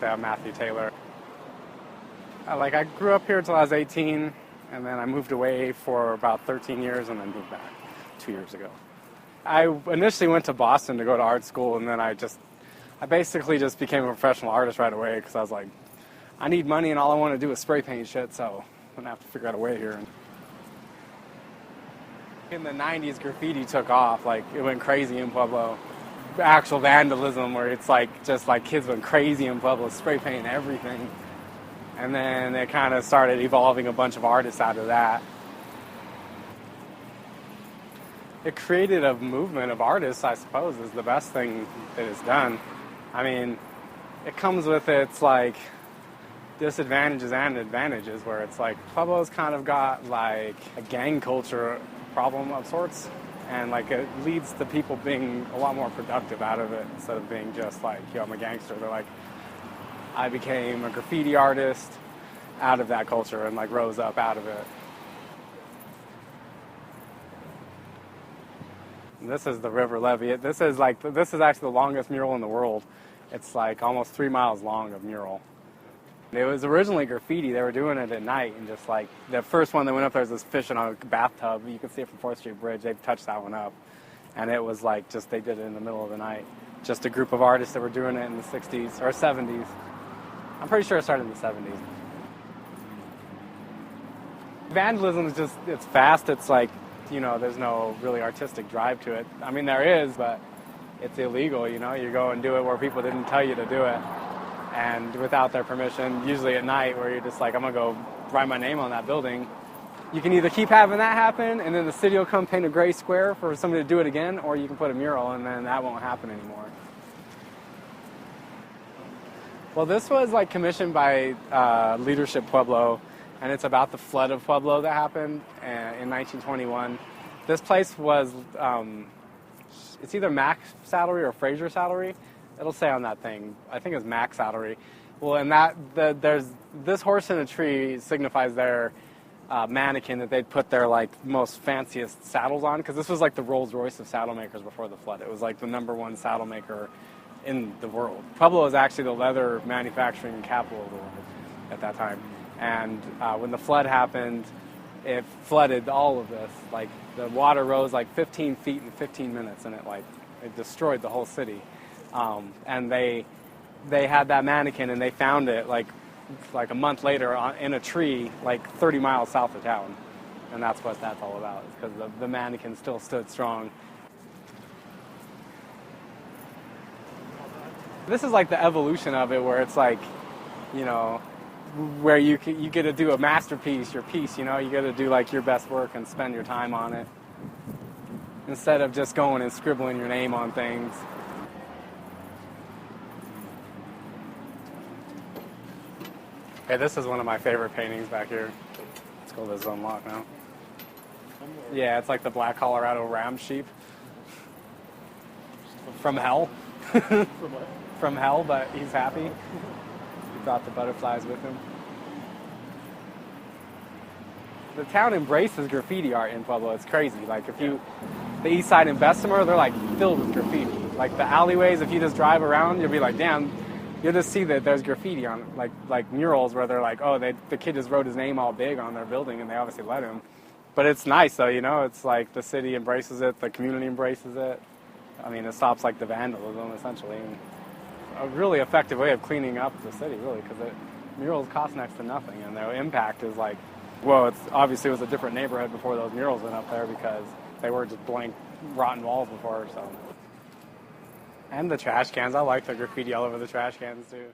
Matthew Taylor. I grew up here until I was 18, and then I moved away for about 13 years and then moved back 2 years ago. I initially went to Boston to go to art school, and then I basically just became a professional artist right away because I was like, I need money and all I want to do is spray paint shit, so I'm going to have to figure out a way here. In the 90s, graffiti took off. It went crazy in Pueblo. Actual vandalism where it's just kids went crazy in Pueblo, spray painting everything. And then it kind of started evolving a bunch of artists out of that. It created a movement of artists, I suppose, is the best thing that it's done. I mean, it comes with its disadvantages and advantages, where it's Pueblo's kind of got a gang culture problem of sorts, and it leads to people being a lot more productive out of it instead of being just yo, I'm a gangster. They're I became a graffiti artist out of that culture and rose up out of it. This is the River Levy. This is actually the longest mural in the world. It's almost 3 miles long of mural. It was originally graffiti. They were doing it at night, and just the first one that went up there was this fish in a bathtub. You can see it from 4th Street Bridge. They've touched that one up, and it was they did it in the middle of the night. Just a group of artists that were doing it in the 60s or 70s. I'm pretty sure it started in the 70s. Vandalism is it's fast. It's there's no really artistic drive to it. I mean, there is, but it's illegal, You go and do it where people didn't tell you to do it, and without their permission, usually at night, where you're just I'm going to go write my name on that building. You can either keep having that happen, and then the city will come paint a gray square for somebody to do it again, or you can put a mural, and then that won't happen anymore. Well, this was commissioned by Leadership Pueblo, and it's about the flood of Pueblo that happened in 1921. This place was, it's either Mac Saddlery or Fraser Saddlery. It'll say on that thing. I think it's Mac Saddlery. Well, and there's this horse in a tree signifies their mannequin that they'd put their most fanciest saddles on, because this was the Rolls Royce of saddle makers before the flood. It was the #1 saddle maker in the world. Pueblo was actually the leather manufacturing capital of the world at that time. And when the flood happened, it flooded all of this. The water rose 15 feet in 15 minutes, and it destroyed the whole city. And they had that mannequin, and they found it a month later in a tree 30 miles south of town. And that's what that's all about, because the mannequin still stood strong. This is the evolution of it, where it's where you get to do a masterpiece, your piece, you get to do your best work and spend your time on it, instead of just going and scribbling your name on things. Okay, this is one of my favorite paintings back here. Let's go to this unlock now. Yeah, it's the black Colorado ram sheep. From hell. From what? From hell, but he's happy. He brought the butterflies with him. The town embraces graffiti art in Pueblo. It's crazy. The east side in Bessemer, they're filled with graffiti. The alleyways, if you just drive around, you'll be damn, you'll just see that there's graffiti on murals where they're the kid just wrote his name all big on their building, and they obviously let him. But it's nice though, it's the city embraces it, the community embraces it. I mean, it stops the vandalism essentially. And a really effective way of cleaning up the city, really, because murals cost next to nothing, and their impact is well, it's obviously it was a different neighborhood before those murals went up there, because they were just blank, rotten walls before. So, and the trash cans, I like the graffiti all over the trash cans too.